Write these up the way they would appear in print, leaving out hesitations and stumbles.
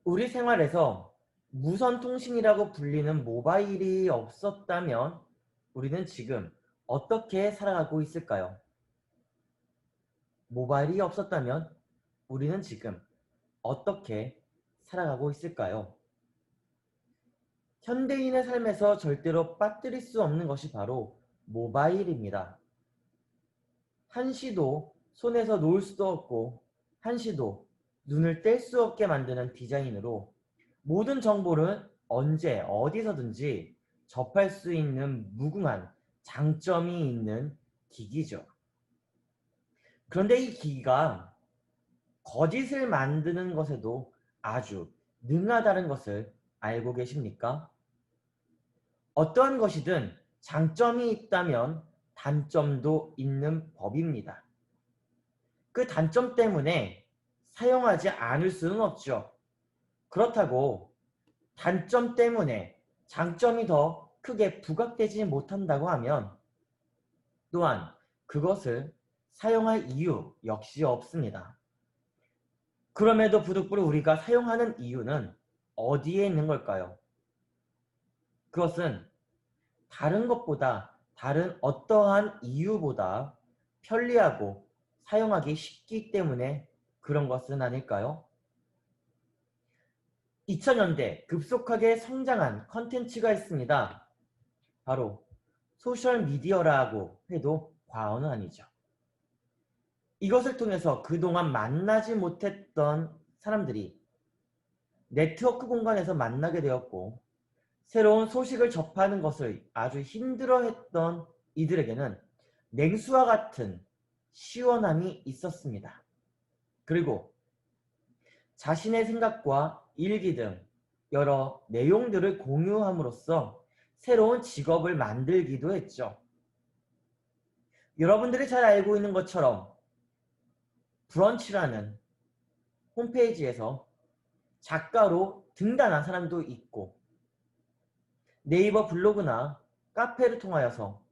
우리 생활에서 무선 통신이라고 불리는 모바일이 없었다면 우리는 지금 어떻게 살아가고 있을까요? 모바일이 없었다면 우리는 지금 어떻게 살아가고 있을까요? 현대인의 삶에서 절대로 빠뜨릴 수 없는 것이 바로 모바일입니다. 한시도 손에서 놓을 수도 없고 한시도 눈을 뗄 수 없게 만드는 디자인으로 모든 정보를 언제 어디서든지 접할 수 있는 무궁한 장점이 있는 기기죠. 그런데 이 기기가 거짓을 만드는 것에도 아주 능하다는 것을 알고 계십니까? 어떠한 것이든 장점이 있다면 단점도 있는 법입니다. 그 단점 때문에 사용하지 않을 수는 없죠. 그렇다고 단점 때문에 장점이 더 크게 부각되지 못한다고 하면 또한 그것을 사용할 이유 역시 없습니다. 그럼에도 부득불 우리가 사용하는 이유는 어디에 있는 걸까요? 그것은 다른 것보다 다른 어떠한 이유보다 편리하고 사용하기 쉽기 때문에 그런 것은 아닐까요? 2000년대 급속하게 성장한 컨텐츠가 있습니다. 바로 소셜미디어라고 해도 과언은 아니죠. 이것을 통해서 그동안 만나지 못했던 사람들이 네트워크 공간에서 만나게 되었고 새로운 소식을 접하는 것을 아주 힘들어했던 이들에게는 냉수와 같은 시원함이 있었습니다. 그리고 자신의 생각과 일기 등 여러 내용들을 공유함으로써 새로운 직업을 만들기도 했죠. 여러분들이 잘 알고 있는 것처럼 브런치라는 홈페이지에서 작가로 등단한 사람도 있고 네이버 블로그나 카페를 통하여서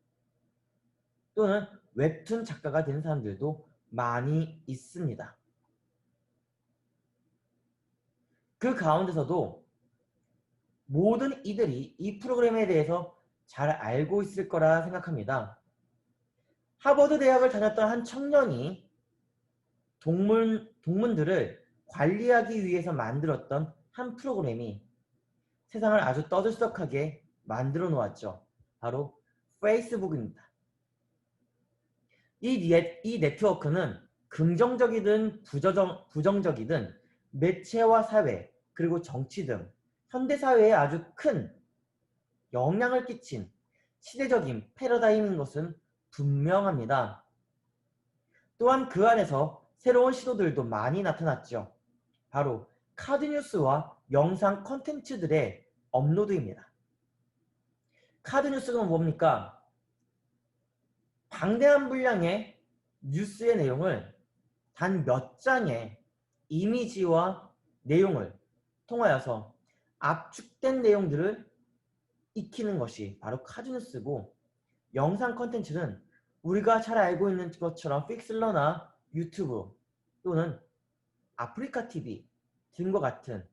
또는 웹툰 작가가 된 사람들도 많이 있습니다. 그 가운데서도 모든 이들이 이 프로그램에 대해서 잘 알고 있을 거라 생각합니다. 하버드 대학을 다녔던 한 청년이 동문들을 관리하기 위해서 만들었던 한 프로그램이 세상을 아주 떠들썩하게 만들어 놓았죠. 바로 페이스북입니다. 이 네트워크는 긍정적이든 부정적이든 매체와 사회 그리고 정치 등 현대사회에 아주 큰 영향을 끼친 시대적인 패러다임인 것은 분명합니다. 또한 그 안에서 새로운 시도들도 많이 나타났죠. 바로 카드뉴스와 영상 콘텐츠들의 업로드입니다. 카드뉴스가 뭡니까? 방대한 분량의 뉴스의 내용을 단 몇 장의 이미지와 내용을 통하여서 압축된 내용들을 익히는 것이 바로 카드뉴스고 영상 콘텐츠는 우리가 잘 알고 있는 것처럼 픽슬러나 유튜브 또는 아프리카 TV 등과 같은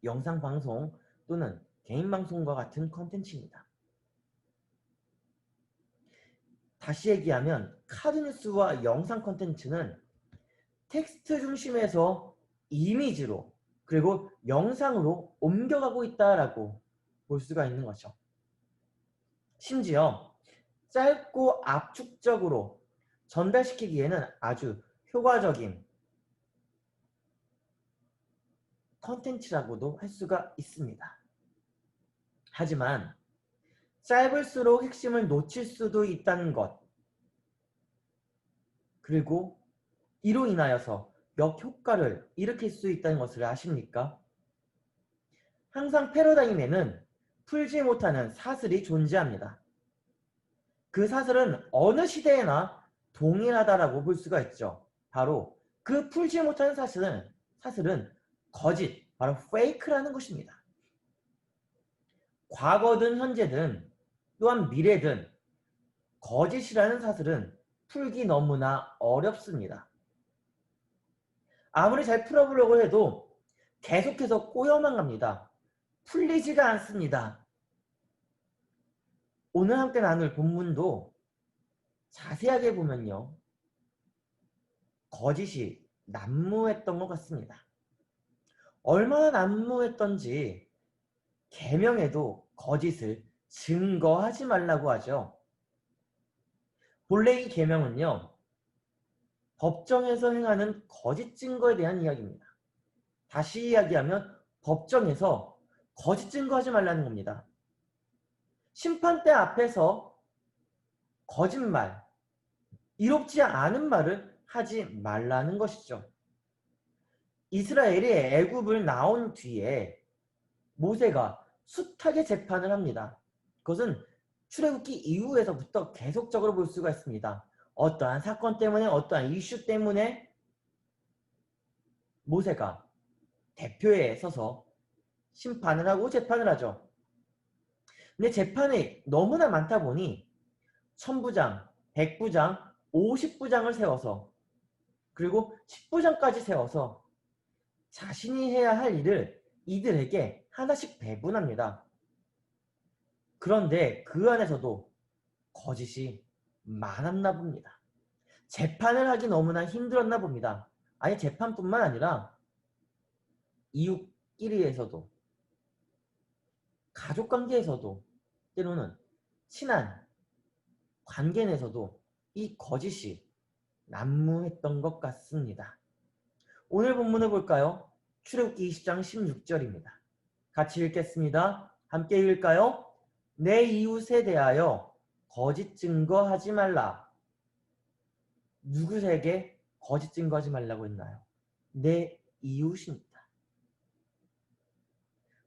영상 방송 또는 개인 방송과 같은 콘텐츠입니다. 다시 얘기하면 카드뉴스와 영상 콘텐츠는 텍스트 중심에서 이미지로 그리고 영상으로 옮겨가고 있다라고 볼 수가 있는 거죠. 심지어 짧고 압축적으로 전달시키기에는 아주 효과적인 컨텐츠라고도 할 수가 있습니다. 하지만 짧을수록 핵심을 놓칠 수도 있다는 것 그리고 이로 인하여서 역효과를 일으킬 수 있다는 것을 아십니까? 항상 패러다임에는 풀지 못하는 사슬이 존재합니다. 그 사슬은 어느 시대에나 동일하다라고 볼 수가 있죠. 바로 그 풀지 못하는 사슬은 거짓, 바로 페이크라는 것입니다. 과거든 현재든 또한 미래든 거짓이라는 사슬은 풀기 너무나 어렵습니다. 아무리 잘 풀어보려고 해도 계속해서 꼬여만 갑니다. 풀리지가 않습니다. 오늘 함께 나눌 본문도 자세하게 보면요, 거짓이 난무했던 것 같습니다. 얼마나 난무했던지 계명에도 거짓을 증거하지 말라고 하죠. 본래 이 계명은요, 법정에서 행하는 거짓 증거에 대한 이야기입니다. 다시 이야기하면 법정에서 거짓 증거하지 말라는 겁니다. 심판대 앞에서 거짓말, 이롭지 않은 말을 하지 말라는 것이죠. 이스라엘이 애굽을 나온 뒤에 모세가 숱하게 재판을 합니다. 그것은 출애굽기 이후에서부터 계속적으로 볼 수가 있습니다. 어떠한 사건 때문에, 어떠한 이슈 때문에 모세가 대표에 서서 심판을 하고 재판을 하죠. 근데 재판이 너무나 많다 보니 1000부장, 100부장, 50부장을 세워서, 그리고 10부장까지 세워서 자신이 해야 할 일을 이들에게 하나씩 배분합니다. 그런데 그 안에서도 거짓이 많았나 봅니다. 재판을 하기 너무나 힘들었나 봅니다. 아니, 재판뿐만 아니라 이웃끼리에서도, 가족관계에서도, 때로는 친한 관계 내에서도 이 거짓이 난무했던 것 같습니다. 오늘 본문을 볼까요? 출애굽기 20장 16절입니다. 같이 읽겠습니다. 함께 읽을까요? 내 이웃에 대하여 거짓 증거하지 말라. 누구에게 거짓 증거하지 말라고 했나요? 내 이웃입니다.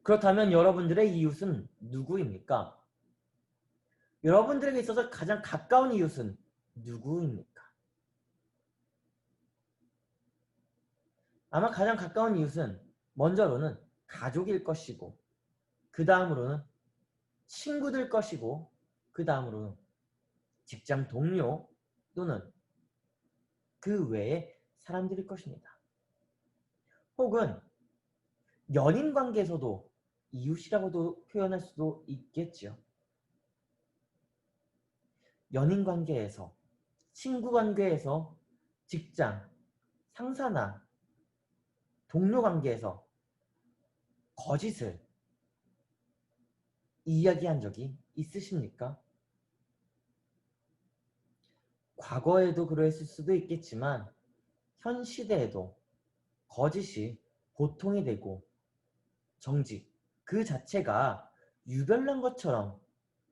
그렇다면 여러분들의 이웃은 누구입니까? 여러분들에게 있어서 가장 가까운 이웃은 누구입니까? 아마 가장 가까운 이웃은 먼저로는 가족일 것이고, 그 다음으로는 친구들 것이고, 그 다음으로는 직장 동료 또는 그 외의 사람들일 것입니다. 혹은 연인 관계에서도 이웃이라고도 표현할 수도 있겠죠. 연인 관계에서, 친구 관계에서, 직장, 상사나 동료 관계에서 거짓을 이야기한 적이 있으십니까? 과거에도 그랬을 수도 있겠지만 현 시대에도 거짓이 보통이 되고 정직 그 자체가 유별난 것처럼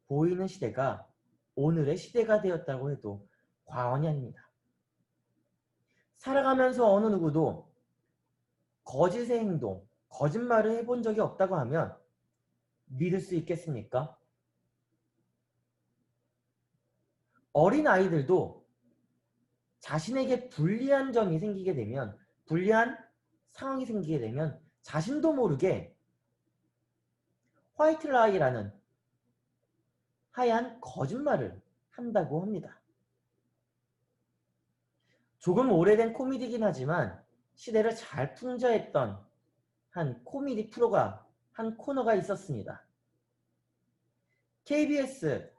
보이는 시대가 오늘의 시대가 되었다고 해도 과언이 아닙니다. 살아가면서 어느 누구도 거짓의 행동, 거짓말을 해본 적이 없다고 하면 믿을 수 있겠습니까? 어린 아이들도 자신에게 불리한 점이 생기게 되면, 불리한 상황이 생기게 되면 자신도 모르게 화이트 라이라는 하얀 거짓말을 한다고 합니다. 조금 오래된 코미디이긴 하지만 시대를 잘 풍자했던 한 코미디 프로가, 한 코너가 있었습니다. KBS의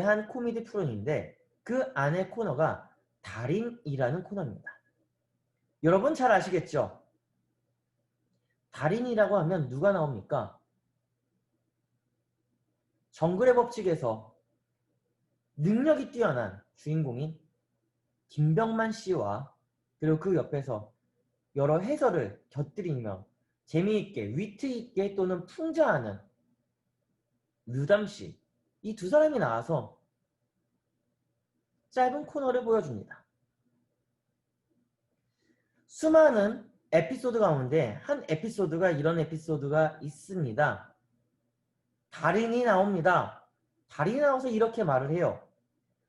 한 코미디 프로인데 그 안의 코너가 달인이라는 코너입니다. 여러분 잘 아시겠죠? 달인이라고 하면 누가 나옵니까? 정글의 법칙에서 능력이 뛰어난 주인공인 김병만 씨와, 그리고 그 옆에서 여러 해설을 곁들이며 재미있게, 위트있게 또는 풍자하는 류담 씨, 이 두 사람이 나와서 짧은 코너를 보여줍니다. 수많은 에피소드 가운데 한 에피소드가 이런 에피소드가 있습니다. 달인이 나옵니다. 달인이 나와서 이렇게 말을 해요.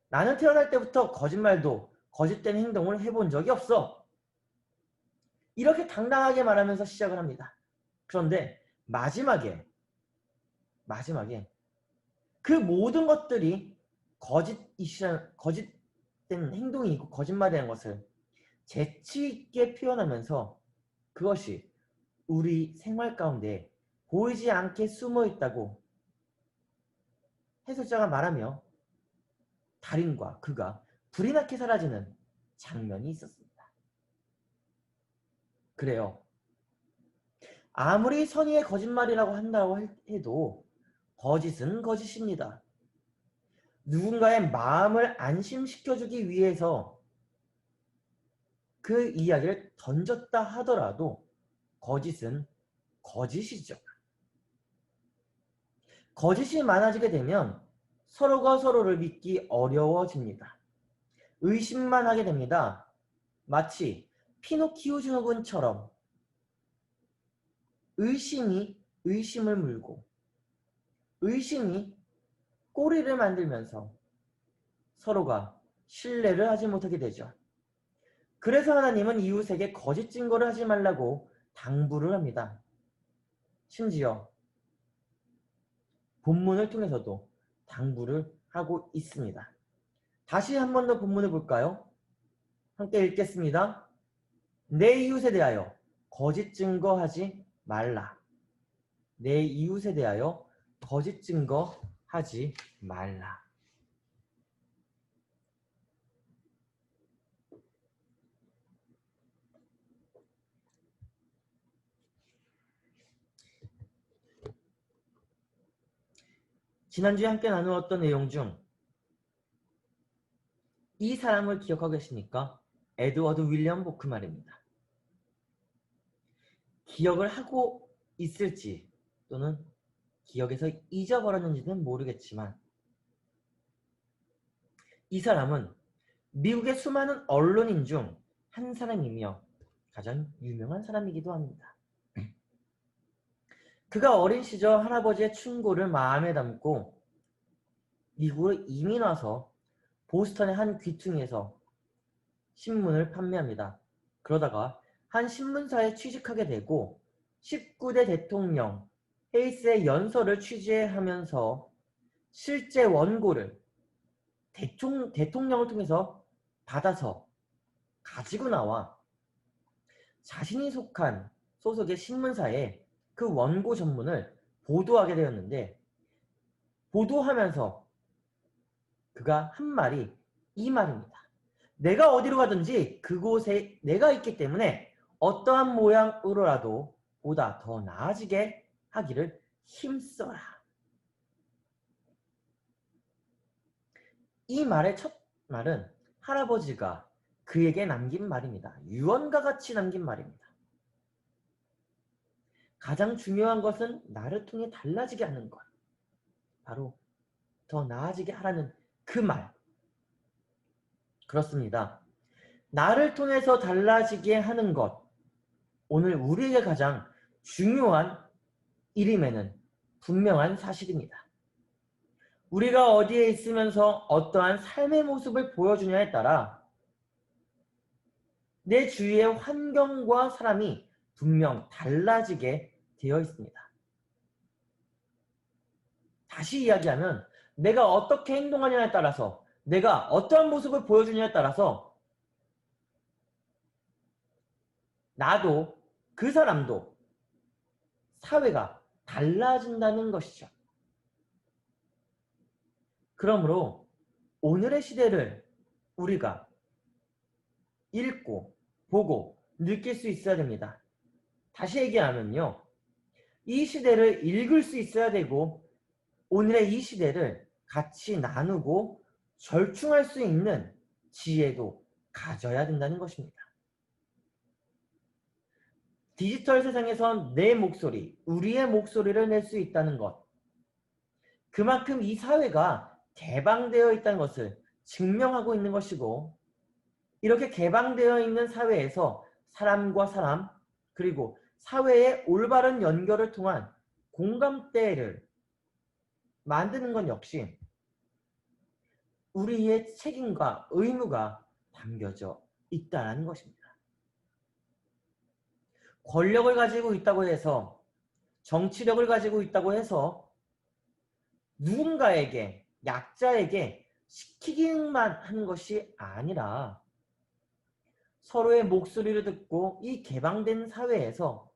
나는 태어날 때부터 거짓말도 거짓된 행동을 해본 적이 없어. 이렇게 당당하게 말하면서 시작을 합니다. 그런데 마지막에 그 모든 것들이 거짓된 행동이고 거짓말이라는 것을 재치 있게 표현하면서 그것이 우리 생활 가운데 보이지 않게 숨어 있다고 해설자가 말하며 달인과 그가 불이 나게 사라지는 장면이 있었습니다. 그래요. 아무리 선의의 거짓말이라고 한다고 해도 거짓은 거짓입니다. 누군가의 마음을 안심시켜주기 위해서 그 이야기를 던졌다 하더라도 거짓은 거짓이죠. 거짓이 많아지게 되면 서로가 서로를 믿기 어려워집니다. 의심만 하게 됩니다. 마치 피노키오 증후군처럼 의심이 의심을 물고 의심이 꼬리를 만들면서 서로가 신뢰를 하지 못하게 되죠. 그래서 하나님은 이웃에게 거짓 증거를 하지 말라고 당부를 합니다. 심지어 본문을 통해서도 당부를 하고 있습니다. 다시 한 번 더 본문을 볼까요? 함께 읽겠습니다. 내 이웃에 대하여 거짓 증거하지 말라. 내 이웃에 대하여 거짓 증거하지 말라. 지난주에 함께 나누었던 내용 중 이 사람을 기억하고 계십니까? 에드워드 윌리엄 보크말입니다. 기억을 하고 있을지 또는 기억에서 잊어버렸는지는 모르겠지만 이 사람은 미국의 수많은 언론인 중 한 사람이며 가장 유명한 사람이기도 합니다. 그가 어린 시절 할아버지의 충고를 마음에 담고 미국으로 이민 와서 보스턴의 한 귀퉁이에서 신문을 판매합니다. 그러다가 한 신문사에 취직하게 되고 19대 대통령 헤이스의 연설을 취재하면서 실제 원고를 대통령을 통해서 받아서 가지고 나와 자신이 속한 소속의 신문사에 그 원고 전문을 보도하게 되었는데 보도하면서 그가 한 말이 이 말입니다. 내가 어디로 가든지 그곳에 내가 있기 때문에 어떠한 모양으로라도 보다 더 나아지게 하기를 힘써라. 이 말의 첫 말은 할아버지가 그에게 남긴 말입니다. 유언과 같이 남긴 말입니다. 가장 중요한 것은 나를 통해 달라지게 하는 것. 바로 더 나아지게 하라는 그 말. 그렇습니다. 나를 통해서 달라지게 하는 것. 오늘 우리에게 가장 중요한 일임에는 분명한 사실입니다. 우리가 어디에 있으면서 어떠한 삶의 모습을 보여주냐에 따라 내 주위의 환경과 사람이 분명 달라지게 되어 있습니다. 다시 이야기하면 내가 어떻게 행동하냐에 따라서 내가 어떠한 모습을 보여주냐에 따라서 나도 그 사람도 사회가 달라진다는 것이죠. 그러므로 오늘의 시대를 우리가 읽고 보고 느낄 수 있어야 됩니다. 다시 얘기하면요. 이 시대를 읽을 수 있어야 되고 오늘의 이 시대를 같이 나누고 절충할 수 있는 지혜도 가져야 된다는 것입니다. 디지털 세상에선 내 목소리, 우리의 목소리를 낼 수 있다는 것. 그만큼 이 사회가 개방되어 있다는 것을 증명하고 있는 것이고 이렇게 개방되어 있는 사회에서 사람과 사람 그리고 사회의 올바른 연결을 통한 공감대를 만드는 것 역시 우리의 책임과 의무가 담겨져 있다는 것입니다. 권력을 가지고 있다고 해서 정치력을 가지고 있다고 해서 누군가에게 약자에게 시키기만 하는 것이 아니라 서로의 목소리를 듣고 이 개방된 사회에서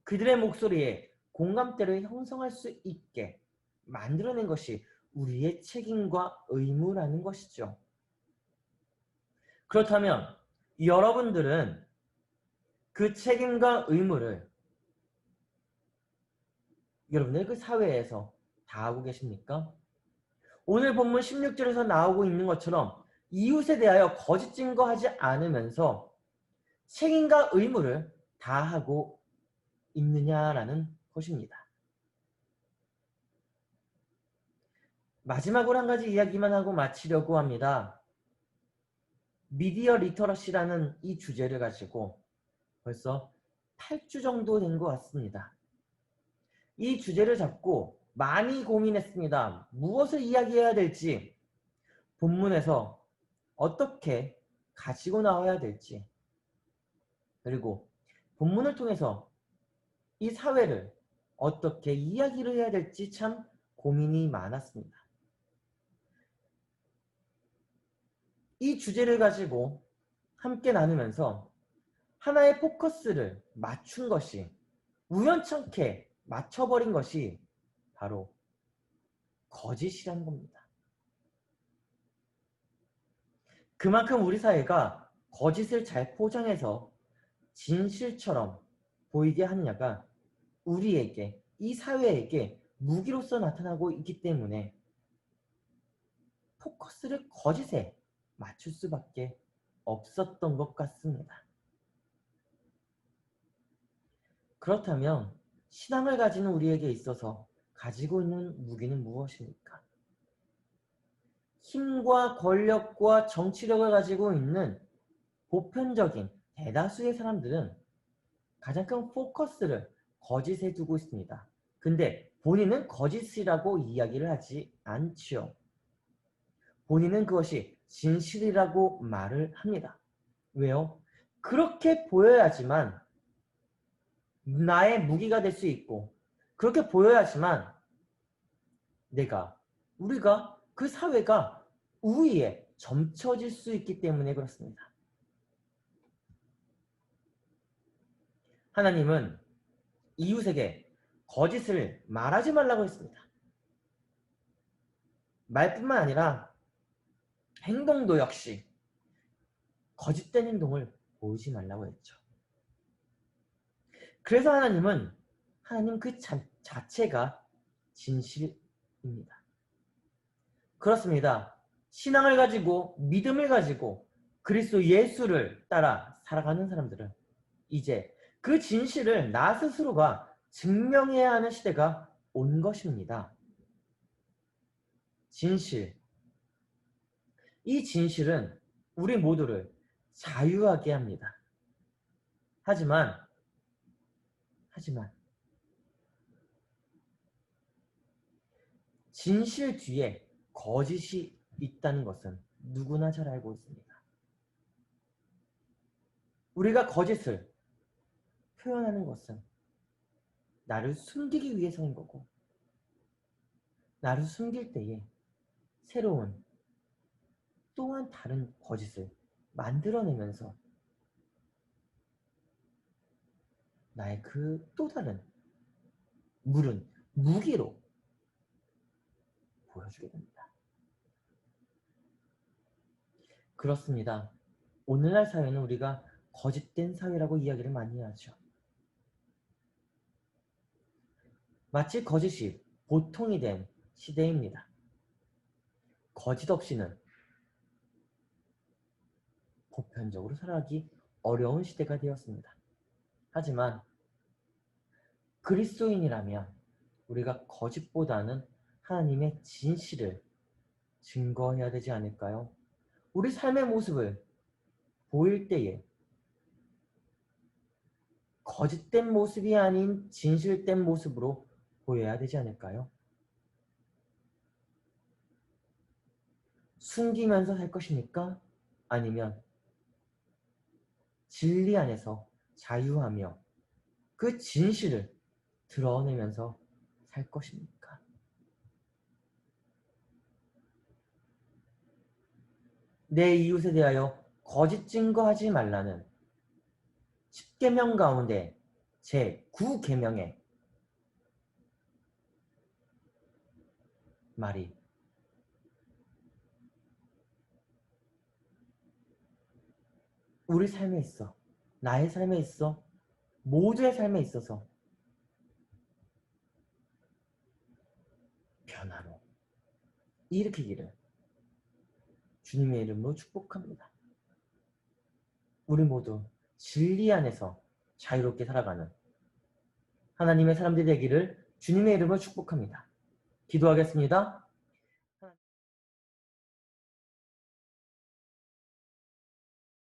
그들의 목소리에 공감대를 형성할 수 있게 만들어낸 것이 우리의 책임과 의무라는 것이죠. 그렇다면 여러분들은 그 책임과 의무를 여러분의 그 사회에서 다하고 계십니까? 오늘 본문 16절에서 나오고 있는 것처럼 이웃에 대하여 거짓 증거하지 않으면서 책임과 의무를 다하고 있느냐라는 것입니다. 마지막으로 한 가지 이야기만 하고 마치려고 합니다. 미디어 리터러시라는 이 주제를 가지고 벌써 8주 정도 된 것 같습니다. 이 주제를 잡고 많이 고민했습니다. 무엇을 이야기해야 될지, 본문에서 어떻게 가지고 나와야 될지, 그리고 본문을 통해서 이 사회를 어떻게 이야기를 해야 될지 참 고민이 많았습니다. 이 주제를 가지고 함께 나누면서 하나의 포커스를 맞춘 것이, 우연찮게 맞춰버린 것이 바로 거짓이라는 겁니다. 그만큼 우리 사회가 거짓을 잘 포장해서 진실처럼 보이게 하느냐가 우리에게, 이 사회에게 무기로서 나타나고 있기 때문에 포커스를 거짓에 맞출 수밖에 없었던 것 같습니다. 그렇다면 신앙을 가지는 우리에게 있어서 가지고 있는 무기는 무엇입니까? 힘과 권력과 정치력을 가지고 있는 보편적인 대다수의 사람들은 가장 큰 포커스를 거짓에 두고 있습니다. 근데 본인은 거짓이라고 이야기를 하지 않지요. 본인은 그것이 진실이라고 말을 합니다. 왜요? 그렇게 보여야지만 나의 무기가 될 수 있고, 그렇게 보여야지만 우리가, 그 사회가 우위에 점쳐질 수 있기 때문에 그렇습니다. 하나님은 이웃에게 거짓을 말하지 말라고 했습니다. 말뿐만 아니라 행동도 역시 거짓된 행동을 보이지 말라고 했죠. 그래서 하나님 그 자체가 진실입니다. 그렇습니다. 신앙을 가지고, 믿음을 가지고 그리스도 예수를 따라 살아가는 사람들은 이제 그 진실을 나 스스로가 증명해야 하는 시대가 온 것입니다. 진실. 이 진실은 우리 모두를 자유하게 합니다. 하지만 진실 뒤에 거짓이 있다는 것은 누구나 잘 알고 있습니다. 우리가 거짓을 표현하는 것은 나를 숨기기 위해서인 거고, 나를 숨길 때에 새로운 또한 다른 거짓을 만들어내면서 나의 그 또 다른 물은 무기로 보여주게 됩니다. 그렇습니다. 오늘날 사회는 우리가 거짓된 사회라고 이야기를 많이 하죠. 마치 거짓이 보통이 된 시대입니다. 거짓 없이는 보편적으로 살아가기 어려운 시대가 되었습니다. 하지만 그리스도인이라면 우리가 거짓보다는 하나님의 진실을 증거해야 되지 않을까요? 우리 삶의 모습을 보일 때에 거짓된 모습이 아닌 진실된 모습으로 보여야 되지 않을까요? 숨기면서 살 것입니까? 아니면 진리 안에서 자유하며 그 진실을 드러내면서 살 것입니까? 내 이웃에 대하여 거짓 증거하지 말라는 10계명 가운데 제9계명의 말이 우리 삶에 있어, 나의 삶에 있어, 모두의 삶에 있어서 변화로 일으키기를 주님의 이름으로 축복합니다. 우리 모두 진리 안에서 자유롭게 살아가는 하나님의 사람들이 되기를 주님의 이름으로 축복합니다. 기도하겠습니다.